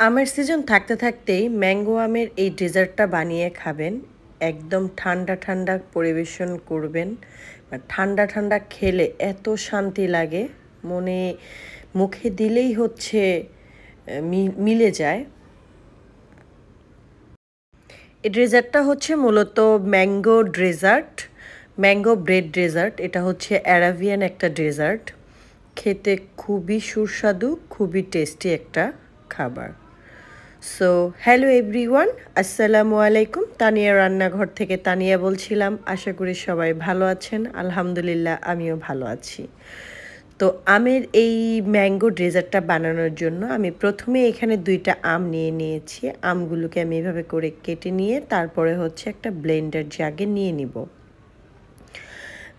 আমের সিজন থাকতে থাকতেই ম্যাঙ্গো আমের এই ডেজার্টটা বানিয়ে খাবেন। একদম ঠান্ডা ঠান্ডা পরিবেশন করবেন। ঠান্ডা ঠান্ডা খেলে এত শান্তি লাগে, মনে মুখে দিলেই হচ্ছে মিলে যায়। এই ডেজার্টটা হচ্ছে মূলত mango dessert, mango bread dessert. এটা হচ্ছে অ্যারাবিয়ান একটা ডেজার্ট, খেতে খুবই সুস্বাদু, খুবই টেস্টি একটা খাবার। সো হ্যালো এভরিওয়ান, আসসালামু আলাইকুম। তানিয়া রান্নাঘর থেকে তানিয়া বলছিলাম। আশা করি সবাই ভালো আছেন। আলহামদুলিল্লাহ আমিও ভালো আছি। তো আমের এই ম্যাঙ্গো ডেজার্টটা বানানোর জন্য আমি প্রথমে এখানে 2টা আম নিয়ে নিয়েছি। আমগুলোকে আমি এভাবে করে কেটে নিয়ে তারপরে হচ্ছে একটা ব্লেন্ডার জাগে নিয়ে নিব।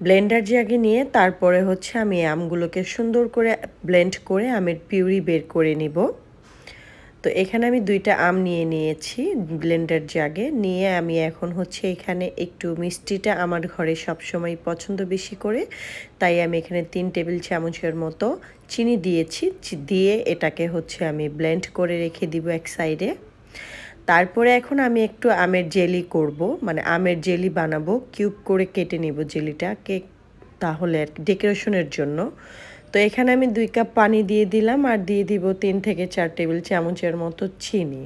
ব্লেন্ডার জাগে নিয়ে তারপরে হচ্ছে আমি আমগুলোকে সুন্দর করে ব্লেন্ড করে আমের পিউরি বের করে নিব। তো এখানে আমি 2টা আম নিয়ে নিয়েছি ব্লেন্ডার জাগে নিয়ে। আমি এখন হচ্ছে এখানে একটু মিষ্টিটা আমার ঘরে সবসময় পছন্দ বেশি করে, তাই আমি এখানে 3 টেবিল চামচের মতো চিনি দিয়েছি। দিয়ে এটাকে হচ্ছে আমি ব্লেন্ড করে রেখে দিব এক সাইডে। তারপরে এখন আমি একটু আমের জেলি করব, মানে আমের জেলি বানাবো। কিউব করে কেটে নিব জেলিটাকে, তাহলে ডেকোরেশনের জন্য। তো এখানে আমি 2 কাপ পানি দিয়ে দিলাম আর দিয়ে দিব 3 থেকে 4 টেবিল চামচের মতো চিনি।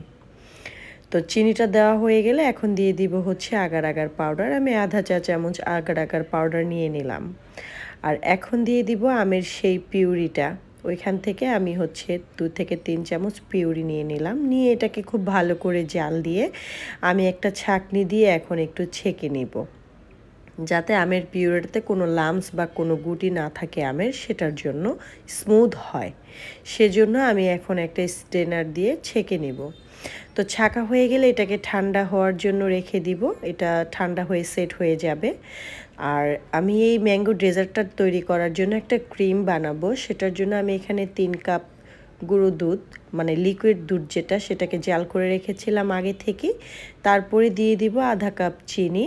তো চিনিটা দেওয়া হয়ে গেলে এখন দিয়ে দিব হচ্ছে আগার আগার পাউডার। আমি আধা চা চামচ আগার আগার পাউডার নিয়ে নিলাম। আর এখন দিয়ে দিব আমের সেই পিউরিটা। ওইখান থেকে আমি হচ্ছে 2 থেকে 3 চামচ পিউরি নিয়ে নিলাম। নিয়ে এটাকে খুব ভালো করে জাল দিয়ে আমি একটা ছাঁকনি দিয়ে এখন একটু ছেঁকে নিব, যাতে আমের পিউরিটাতে কোনো লাম্পস বা কোনো গুটি না থাকে আমের, সেটার জন্য স্মুথ হয়। সেজন্য আমি এখন একটা স্ট্রেনার দিয়ে ছেঁকে নেব। তো ছাঁকা হয়ে গেলে এটাকে ঠান্ডা হওয়ার জন্য রেখে দিব। এটা ঠান্ডা হয়ে সেট হয়ে যাবে। আর আমি এই ম্যাঙ্গো ডেজার্টটা তৈরি করার জন্য একটা ক্রিম বানাবো। সেটার জন্য আমি এখানে 3 কাপ গুঁড়ো দুধ, মানে লিকুইড দুধ যেটা, সেটাকে জাল করে রেখেছিলাম আগে থেকে। তারপরে দিয়ে দিব আধা কাপ চিনি,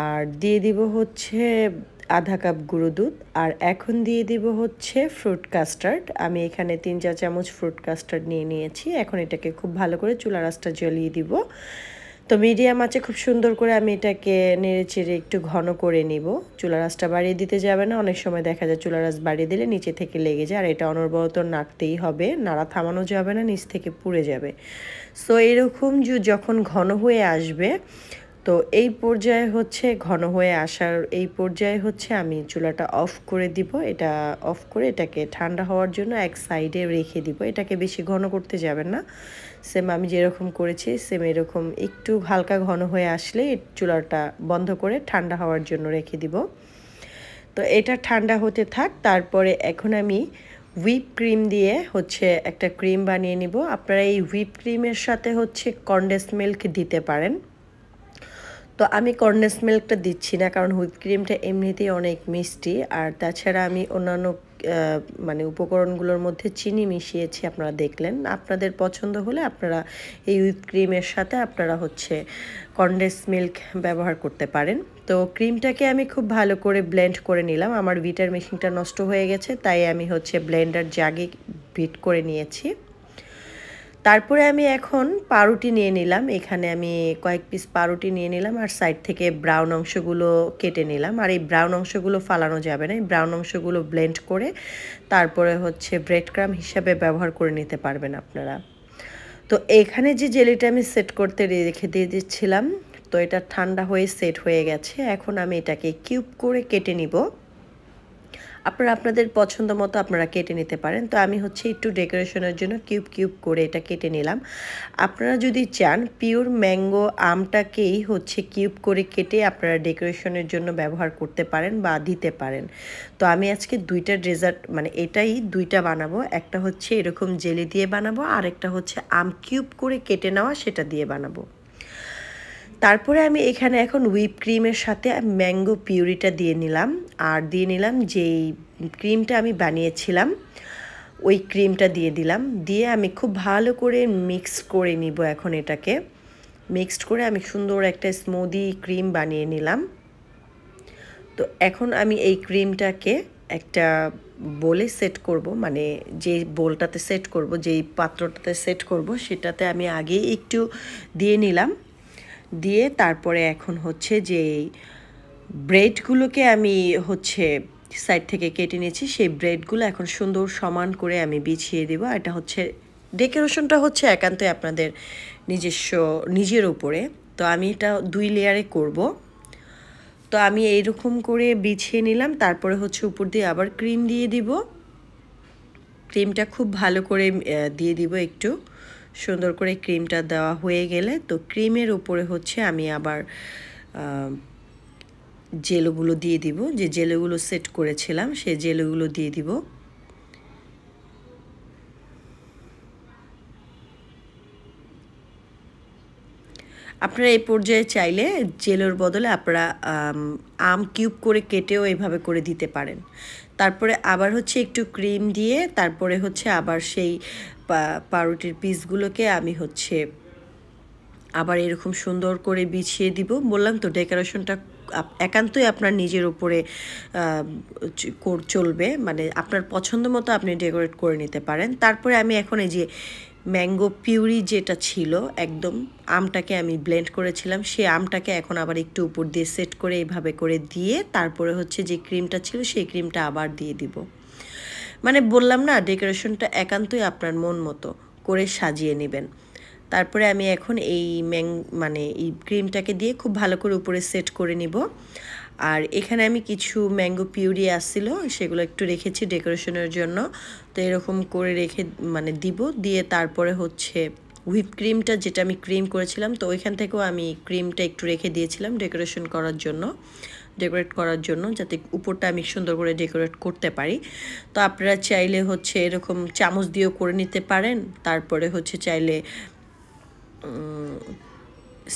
আর দিয়ে দিব হচ্ছে আধা কাপ গুঁড়ো দুধ। আর এখন দিয়ে দিব হচ্ছে ফ্রুট কাস্টার্ড। আমি এখানে 3-4 চামচ ফ্রুট কাস্টার্ড নিয়ে নিয়েছি। এখন এটাকে খুব ভালো করে চুলার আঁচটা জ্বালিয়ে দিব। তো মিডিয়াম আঁচে খুব সুন্দর করে আমি এটাকে নেড়ে চেড়ে একটু ঘন করে নিব। চুলার আঁচটা বাড়িয়ে দিতে যাবে না, অনেক সময় দেখা যায় চুলার আঁচ বাড়িয়ে দিলে নিচে থেকে লেগে যায়। আর এটা অনবরত নাড়তেই হবে, নাড়া থামানো যাবে না, নিচ থেকে পুড়ে যাবে। সো এরকম যখন ঘন হয়ে আসবে, তো এই পর্যায়ে হচ্ছে ঘন হয়ে আসার এই পর্যায়ে হচ্ছে আমি চুলাটা অফ করে দিব। এটা অফ করে এটাকে ঠান্ডা হওয়ার জন্য এক সাইডে রেখে দিব। এটাকে বেশি ঘন করতে যাবেন না, সেম আমি যেরকম করেছি সেম এরকম একটু হালকা ঘন হয়ে আসলে চুলাটা বন্ধ করে ঠান্ডা হওয়ার জন্য রেখে দিব। তো এটা ঠান্ডা হতে থাক। তারপরে এখন আমি হুইপ ক্রিম দিয়ে হচ্ছে একটা ক্রিম বানিয়ে নিব। আপনারা এই হুইপ ক্রিমের সাথে হচ্ছে কনডেন্স মিল্ক দিতে পারেন। তো আমি কনডেন্স মিল্কটা দিচ্ছি না, কারণ হুইপ ক্রিমটা এমনিতেই অনেক মিষ্টি। আর তাছাড়া আমি অন্যান্য মানে উপকরণগুলোর মধ্যে চিনি মিশিয়েছি, আপনারা দেখলেন। আপনাদের পছন্দ হলে আপনারা এই হুইপ ক্রিমের সাথে আপনারা হচ্ছে কনডেন্স মিল্ক ব্যবহার করতে পারেন। তো ক্রিমটাকে আমি খুব ভালো করে ব্লেন্ড করে নিলাম। আমার বিটার মেশিনটা নষ্ট হয়ে গেছে, তাই আমি হচ্ছে ব্লেন্ডার জাগে বিট করে নিয়েছি। তারপরে আমি এখন পাউরুটি নিয়ে নিলাম। এখানে আমি কয়েক পিস পাউরুটি নিয়ে নিলাম আর সাইড থেকে ব্রাউন অংশগুলো কেটে নিলাম। আর এই ব্রাউন অংশগুলো ফালানো যাবে না, এই ব্রাউন অংশগুলো ব্লেন্ড করে তারপরে হচ্ছে ব্রেড ক্রাম্ব হিসাবে ব্যবহার করে নিতে পারবেন আপনারা। তো এখানে যে জেলিটা আমি সেট করতে রেখে দিয়ে দিচ্ছিলাম, তো এটা ঠান্ডা হয়ে সেট হয়ে গেছে। এখন আমি এটাকে কিউব করে কেটে নিব। আপনারা আপনাদের পছন্দ মতো আপনারা কেটে নিতে পারেন। তো আমি হচ্ছে একটু ডেকোরেশনের জন্য কিউব কিউব করে এটা কেটে নিলাম। আপনারা যদি চান পিওর ম্যাঙ্গো আমটাকেই হচ্ছে কিউব করে কেটে আপনারা ডেকোরেশনের জন্য ব্যবহার করতে পারেন বা দিতে পারেন। তো আমি আজকে 2টা ডেজার্ট, মানে এটাই 2টা বানাবো। একটা হচ্ছে এরকম জেলি দিয়ে বানাবো, আর একটা হচ্ছে আম কিউব করে কেটে নেওয়া, সেটা দিয়ে বানাবো। তারপরে আমি এখানে এখন হুইপ ক্রিমের সাথে ম্যাঙ্গো পিউরিটা দিয়ে নিলাম। আর দিয়ে নিলাম যেই ক্রিমটা আমি বানিয়েছিলাম, ওই ক্রিমটা দিয়ে দিলাম। দিয়ে আমি খুব ভালো করে মিক্স করে নিব। এখন এটাকে মিক্সড করে আমি সুন্দর একটা স্মুদি ক্রিম বানিয়ে নিলাম। তো এখন আমি এই ক্রিমটাকে একটা বোলে সেট করব, মানে যে বোলটাতে সেট করব, যেই পাত্রটাতে সেট করব সেটাতে আমি আগেই একটু দিয়ে নিলাম। দিয়ে তারপরে এখন হচ্ছে যে ব্রেডগুলোকে আমি হচ্ছে সাইড থেকে কেটে নিয়েছি, সেই ব্রেডগুলো এখন সুন্দর সমান করে আমি বিছিয়ে দেবো। এটা হচ্ছে ডেকোরেশনটা হচ্ছে একান্তই আপনাদের নিজের উপরে। তো আমি এটা 2 লেয়ারে করব। তো আমি এইরকম করে বিছিয়ে নিলাম, তারপরে হচ্ছে উপর দিয়ে আবার ক্রিম দিয়ে দিব। ক্রিমটা খুব ভালো করে দিয়ে দিব, একটু সুন্দর করে ক্রিমটা দেওয়া হয়ে গেলে তো ক্রিমের উপরে হচ্ছে আমি আবার জেলোগুলো দিয়ে দিব, যে জেলোগুলো সেট করেছিলাম সেই জেলোগুলো দিয়ে দিব। আপনারা এই পর্যায়ে চাইলে জেলোর বদলে আপনারা আম কিউব করে কেটেও এইভাবে করে দিতে পারেন। তারপরে আবার হচ্ছে একটু ক্রিম দিয়ে তারপরে হচ্ছে আবার সেই পাউরুটির পিসগুলোকে আমি হচ্ছে আবার এরকম সুন্দর করে বিছিয়ে দিব। বললাম তো ডেকোরেশনটা একান্তই আপনার নিজের উপরে চলবে, মানে আপনার পছন্দ মতো আপনি ডেকোরেট করে নিতে পারেন। তারপরে আমি এখন এই যে ম্যাঙ্গো পিউরি যেটা ছিল, একদম আমটাকে আমি ব্লেন্ড করেছিলাম, সেই আমটাকে এখন আবার একটু উপর দিয়ে সেট করে এইভাবে করে দিয়ে তারপরে হচ্ছে যে ক্রিমটা ছিল সেই ক্রিমটা আবার দিয়ে দিব। মানে বললাম না, ডেকোরেশনটা একান্তই আপনার মন মতো করে সাজিয়ে নেবেন। তারপরে আমি এখন এই মানে এই ক্রিমটাকে দিয়ে খুব ভালো করে উপরে সেট করে নিব। আর এখানে আমি কিছু ম্যাঙ্গো পিউরি আসছিল, সেগুলো একটু রেখেছি ডেকোরেশনের জন্য। তো এরকম করে রেখে মানে দিব, দিয়ে তারপরে হচ্ছে হুইপ ক্রিমটা যেটা আমি ক্রিম করেছিলাম, তো ওইখান থেকেও আমি ক্রিমটা একটু রেখে দিয়েছিলাম ডেকোরেট করার জন্য, যাতে উপরটা আমি সুন্দর করে ডেকোরেট করতে পারি। তো আপনারা চাইলে হচ্ছে এরকম চামচ দিয়েও করে নিতে পারেন, তারপরে হচ্ছে চাইলে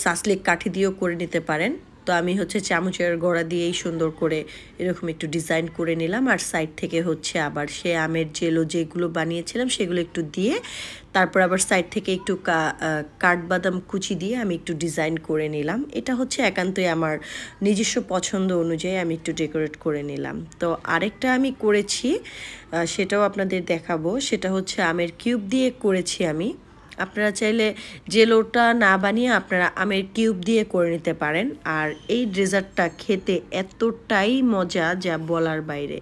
সাসলিক কাঠি দিয়েও করে নিতে পারেন। তো আমি হচ্ছে চামচের গোড়া দিয়েই সুন্দর করে এরকম একটু ডিজাইন করে নিলাম। আর সাইড থেকে হচ্ছে আবার সে আমের জেলো যেগুলো বানিয়েছিলাম সেগুলো একটু দিয়ে তারপর আবার সাইড থেকে একটু কাঠবাদাম কুচি দিয়ে আমি একটু ডিজাইন করে নিলাম। এটা হচ্ছে একান্তই আমার নিজস্ব পছন্দ অনুযায়ী আমি একটু ডেকোরেট করে নিলাম। তো আরেকটা আমি করেছি, সেটাও আপনাদের দেখাবো। সেটা হচ্ছে আমের কিউব দিয়ে করেছি আমি। আপনারা চাইলে জেলোটা না বানিয়ে আপনারা আমের কিউব দিয়ে করে নিতে পারেন। আর এই ডেজার্টটা খেতে এতটাই মজা যা বলার বাইরে।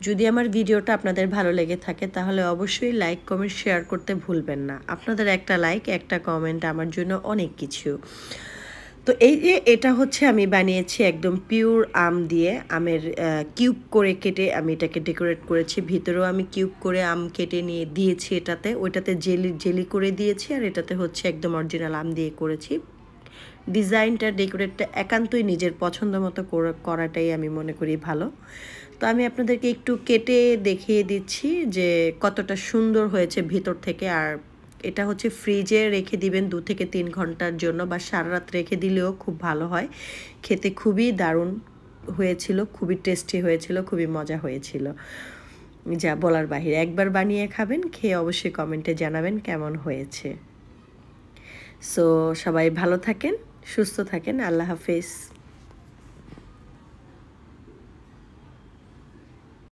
যদি আমার ভিডিওটা আপনাদের ভালো লেগে থাকে তাহলে অবশ্যই লাইক কমেন্ট শেয়ার করতে ভুলবেন না। আপনাদের একটা লাইক একটা কমেন্ট আমার জন্য অনেক কিছু। তো এই যে এটা হচ্ছে আমি বানিয়েছি একদম পিওর আম দিয়ে, আমের কিউব করে কেটে আমি এটাকে ডেকোরেট করেছি। ভিতরেও আমি কিউব করে আম কেটে নিয়ে দিয়েছি এটাতে, ওইটাতে জেলি করে দিয়েছি, আর এটাতে হচ্ছে একদম অরিজিনাল আম দিয়ে করেছি। ডিজাইনটা ডেকোরেটটা একান্তই নিজের পছন্দ মতো করাটাই আমি মনে করি ভালো। তো আমি আপনাদেরকে একটু কেটে দেখিয়ে দিচ্ছি যে কতটা সুন্দর হয়েছে ভিতর থেকে। আর এটা হচ্ছে ফ্রিজে রেখে দিবেন 2 থেকে 3 ঘন্টার জন্য, বা সারা রাত রেখে দিলেও খুব ভালো হয়। খেতে খুবই দারুণ হয়েছিল, খুবই টেস্টি হয়েছিল, খুবই মজা হয়েছিল, যা বলার বাহিরে। একবার বানিয়ে খাবেন, খেয়ে অবশ্যই কমেন্টে জানাবেন কেমন হয়েছে। সো সবাই ভালো থাকেন, সুস্থ থাকেন, আল্লাহ হাফেজ।